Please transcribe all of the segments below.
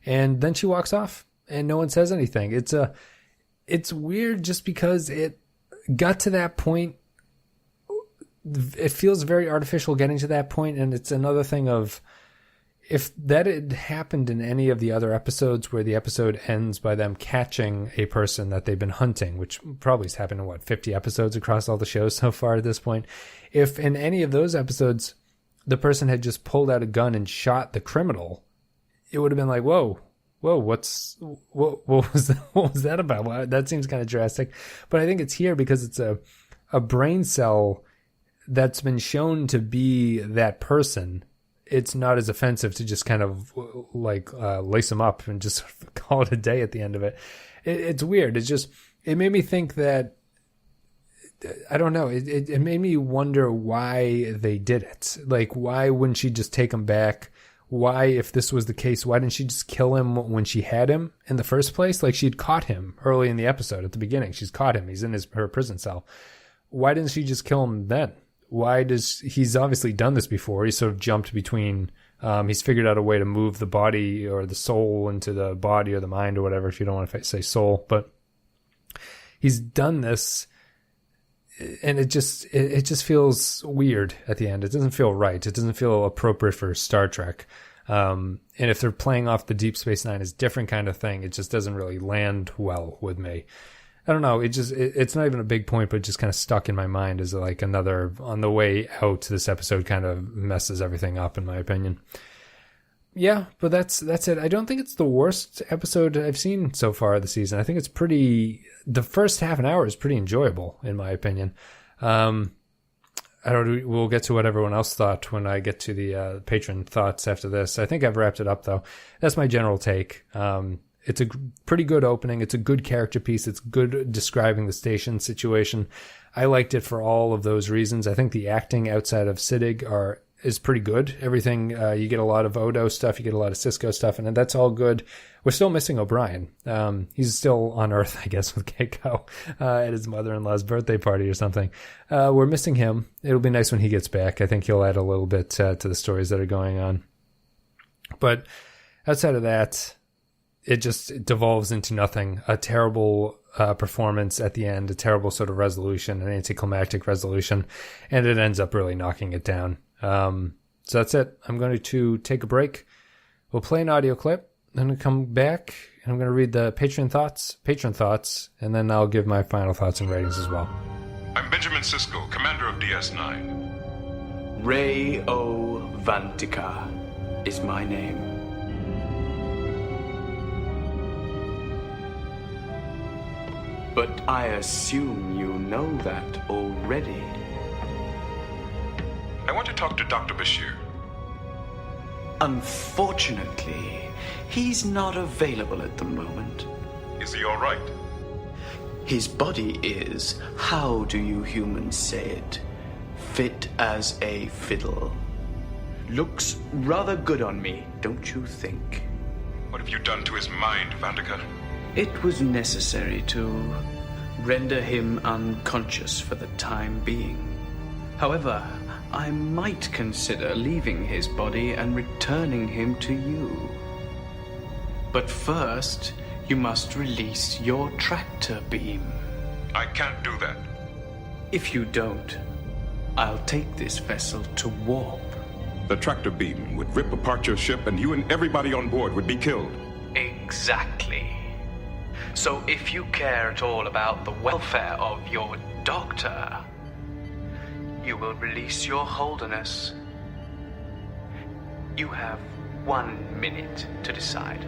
And then she walks off and no one says anything. It's weird just because it got to that point. It feels very artificial getting to that point, and it's another thing of, if that had happened in any of the other episodes where the episode ends by them catching a person that they've been hunting, which probably has happened in 50 episodes across all the shows so far at this point. If in any of those episodes the person had just pulled out a gun and shot the criminal, it would have been like, whoa, what was that about? Well, that seems kind of drastic. But I think it's here because it's a brain cell that's been shown to be that person. It's not as offensive to just kind of lace them up and just call it a day at the end of it. It's weird. It made me think that, I don't know. It made me wonder why they did it. Like, why wouldn't she just take him back? Why, if this was the case, why didn't she just kill him when she had him in the first place? Like, she'd caught him early in the episode at the beginning. She's caught him. He's in her prison cell. Why didn't she just kill him then? He's obviously done this before. He's sort of jumped between, he's figured out a way to move the body or the soul into the body or the mind or whatever, if you don't want to say soul, but he's done this, and it just feels weird at the end. It doesn't feel right. It doesn't feel appropriate for Star Trek. And if they're playing off the Deep Space Nine as different kind of thing, it just doesn't really land well with me. I don't know. It's not even a big point, but it just kind of stuck in my mind as like another, on the way out, this episode kind of messes everything up, in my opinion. Yeah, but that's it. I don't think it's the worst episode I've seen so far this season. I think it's the first half an hour is pretty enjoyable, in my opinion. We'll get to what everyone else thought when I get to the patron thoughts after this. I think I've wrapped it up, though. That's my general take. It's a pretty good opening. It's a good character piece. It's good describing the station situation. I liked it for all of those reasons. I think the acting outside of Siddig is pretty good. Everything, you get a lot of Odo stuff, you get a lot of Cisco stuff, and that's all good. We're still missing O'Brien. He's still on Earth, I guess, with Keiko at his mother-in-law's birthday party or something. We're missing him. It'll be nice when he gets back. I think he'll add a little bit to the stories that are going on. But outside of that, it devolves into nothing. A terrible performance at the end, a terrible sort of resolution, an anticlimactic resolution, and it ends up really knocking it down. So that's it. I'm going to take a break. We'll play an audio clip. I'm going to come back, and I'm going to read the patron thoughts, and then I'll give my final thoughts and ratings as well. I'm Benjamin Sisko, commander of DS9. Ray O. Vantika is my name. But I assume you know that already. I want to talk to Dr. Bashir. Unfortunately, he's not available at the moment. Is he all right? His body is, how do you humans say it, fit as a fiddle. Looks rather good on me, don't you think? What have you done to his mind, Vandika? It was necessary to render him unconscious for the time being. However, I might consider leaving his body and returning him to you. But first, you must release your tractor beam. I can't do that. If you don't, I'll take this vessel to warp. The tractor beam would rip apart your ship, and you and everybody on board would be killed. Exactly. So if you care at all about the welfare of your doctor, you will release your holderness. You have 1 minute to decide.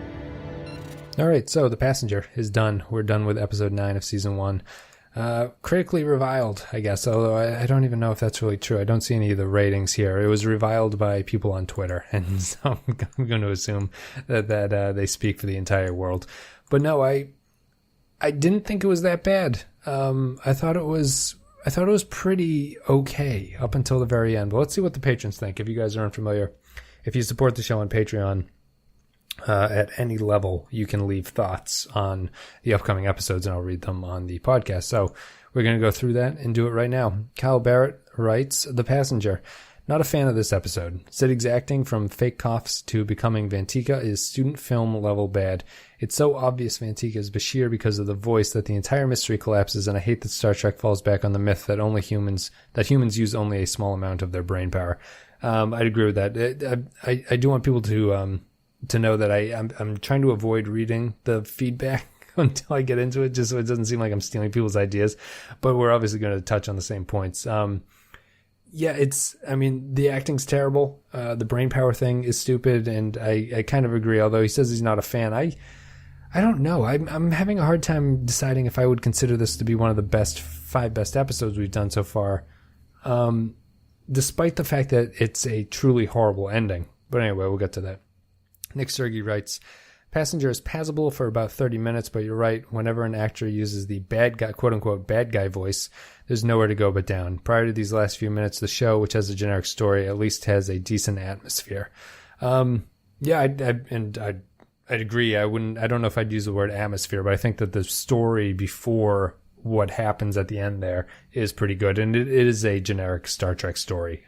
All right, so The Passenger is done. We're done with episode 9 of season 1. Critically reviled, I guess, although I don't even know if that's really true. I don't see any of the ratings here. It was reviled by people on Twitter, and so I'm going to assume that they speak for the entire world. But no, I didn't think it was that bad. I thought it was pretty okay up until the very end. But let's see what the patrons think. If you guys are unfamiliar, if you support the show on Patreon, at any level, you can leave thoughts on the upcoming episodes, and I'll read them on the podcast. So we're going to go through that and do it right now. Kyle Barrett writes, The Passenger. Not a fan of this episode. Siddig's acting from fake coughs to becoming Vantika is student film level bad. It's so obvious Vantika is Bashir because of the voice that the entire mystery collapses, and I hate that Star Trek falls back on the myth that humans use only a small amount of their brain power. I'd agree with that. I do want people to know that I'm trying to avoid reading the feedback until I get into it, just so it doesn't seem like I'm stealing people's ideas. But we're obviously going to touch on the same points. Yeah, the acting's terrible. The brain power thing is stupid, and I kind of agree, although he says he's not a fan. I don't know. I'm having a hard time deciding if I would consider this to be one of the 5 best episodes we've done so far, despite the fact that it's a truly horrible ending. But anyway, we'll get to that. Nick Sergey writes, Passenger is passable for about 30 minutes, but you're right. Whenever an actor uses the bad guy, quote-unquote bad guy voice, there's nowhere to go but down. Prior to these last few minutes, the show, which has a generic story, at least has a decent atmosphere. I'd agree. I don't know if I'd use the word atmosphere, but I think that the story before what happens at the end there is pretty good. And it is a generic Star Trek story,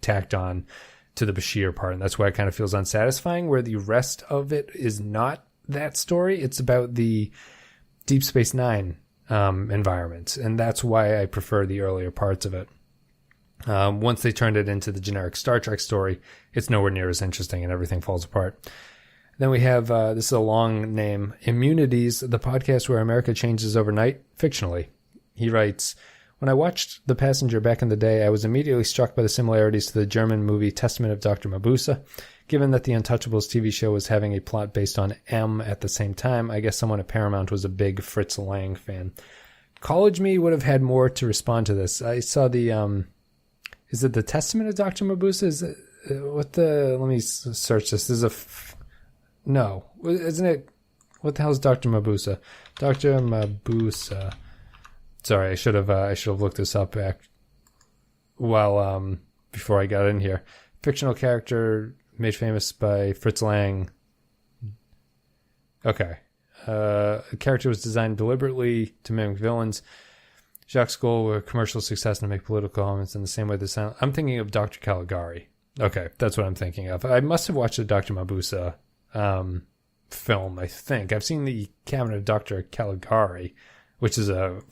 tacked on to the Bashir part, and that's why it kind of feels unsatisfying, where the rest of it is not that story. It's about the Deep Space Nine environment, and that's why I prefer the earlier parts of it. Once they turned it into the generic Star Trek story, it's nowhere near as interesting, and everything falls apart. Then we have, this is a long name, Immunities, the podcast where America changes overnight, fictionally. He writes, when I watched The Passenger back in the day, I was immediately struck by the similarities to the German movie Testament of Dr. Mabuse. Given that the Untouchables TV show was having a plot based on M at the same time, I guess someone at Paramount was a big Fritz Lang fan. College me would have had more to respond to this. I saw the, is it The Testament of Dr. Mabuse? Is it, let me search this. This is no, isn't it? What the hell is Dr. Mabuse? Dr. Mabuse. Sorry, I should have looked this up back while before I got in here. Fictional character made famous by Fritz Lang. Okay. A character was designed deliberately to mimic villains. Jacques' goal were commercial success and to make political elements in the same way I'm thinking of Dr. Caligari. Okay, that's what I'm thinking of. I must have watched the Dr. Mabuse film, I think. I've seen the Cabinet of Dr. Caligari, which is a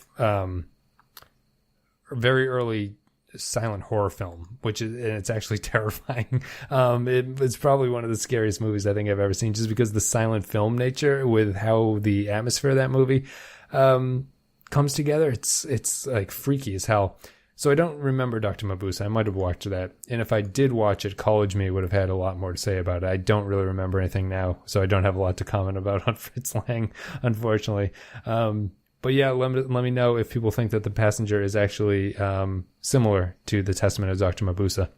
very early silent horror film, and it's actually terrifying. It's probably one of the scariest movies I think I've ever seen, just because the silent film nature with how the atmosphere of that movie comes together. It's like freaky as hell. So I don't remember Dr. Mabuse. I might have watched that. And if I did watch it, college me would have had a lot more to say about it. I don't really remember anything now, so I don't have a lot to comment about on Fritz Lang, unfortunately. But yeah, let me know if people think that The Passenger is actually similar to The Testament of Dr. Mabuse.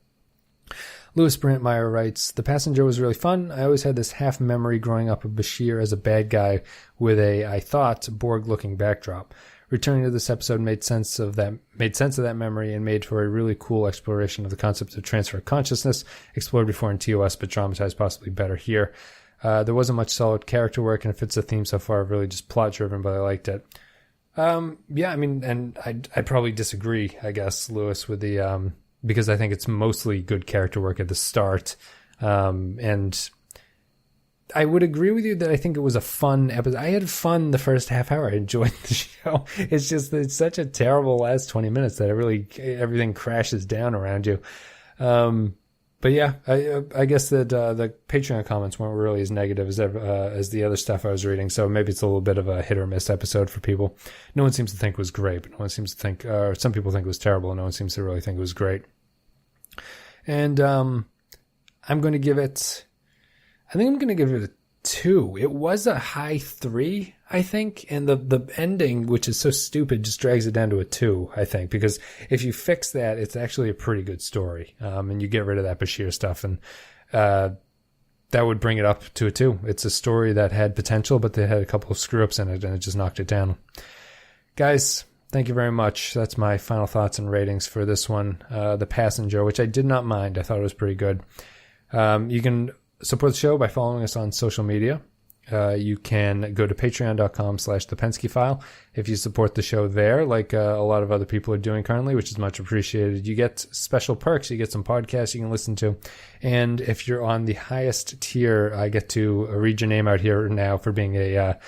Louis Brandtmeyer writes, The Passenger was really fun. I always had this half memory growing up of Bashir as a bad guy with I thought, Borg-looking backdrop. Returning to this episode made sense of that memory and made for a really cool exploration of the concept of transfer of consciousness, explored before in TOS, but dramatized possibly better here. There wasn't much solid character work, and it fits the theme so far, really just plot-driven, but I liked it. And I'd probably disagree, I guess, Lewis, with the, because I think it's mostly good character work at the start. And I would agree with you that I think it was a fun episode. I had fun the first half hour. I enjoyed the show. It's just, it's such a terrible last 20 minutes that everything crashes down around you. But yeah, I guess that the Patreon comments weren't really as negative as the other stuff I was reading, so maybe it's a little bit of a hit or miss episode for people. No one seems to think it was great, but no one seems to think, some people think it was terrible, and no one seems to really think it was great. And I'm going to give it, I think I'm going to give it a 2. It was a high 3, I think, and the ending, which is so stupid, just drags it down to a 2, I think, because if you fix that, it's actually a pretty good story, and you get rid of that Bashir stuff, and that would bring it up to a 2. It's a story that had potential, but they had a couple of screw-ups in it, and it just knocked it down. Guys, thank you very much. That's my final thoughts and ratings for this one, The Passenger, which I did not mind. I thought it was pretty good. You can support the show by following us on social media. You can go to patreon.com/The Penske File if you support the show there, like a lot of other people are doing currently, which is much appreciated. You get special perks. You get some podcasts you can listen to. And if you're on the highest tier, I get to read your name out here now for being a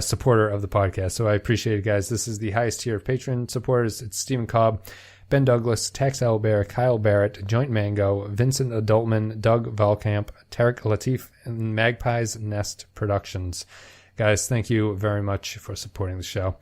supporter of the podcast. So I appreciate it, guys. This is the highest tier of patron supporters. It's Stephen Cobb, Ben Douglas, Tax Owlbear, Kyle Barrett, Joint Mango, Vincent Adultman, Doug Valkamp, Tarek Latif, and Magpie's Nest Productions. Guys, thank you very much for supporting the show.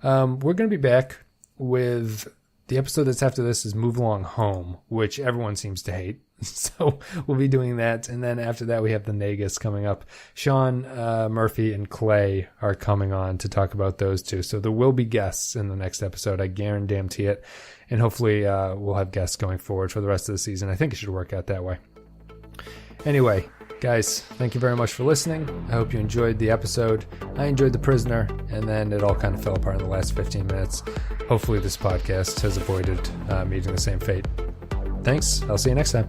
We're going to be back with the episode that's after this is Move Along Home, which everyone seems to hate. So we'll be doing that. And then after that, we have the Nagus coming up. Sean Murphy and Clay are coming on to talk about those two. So there will be guests in the next episode. I guarantee it. And hopefully we'll have guests going forward for the rest of the season. I think it should work out that way. Anyway, guys, thank you very much for listening. I hope you enjoyed the episode. I enjoyed The Prisoner, and then it all kind of fell apart in the last 15 minutes. Hopefully this podcast has avoided meeting the same fate. Thanks. I'll see you next time.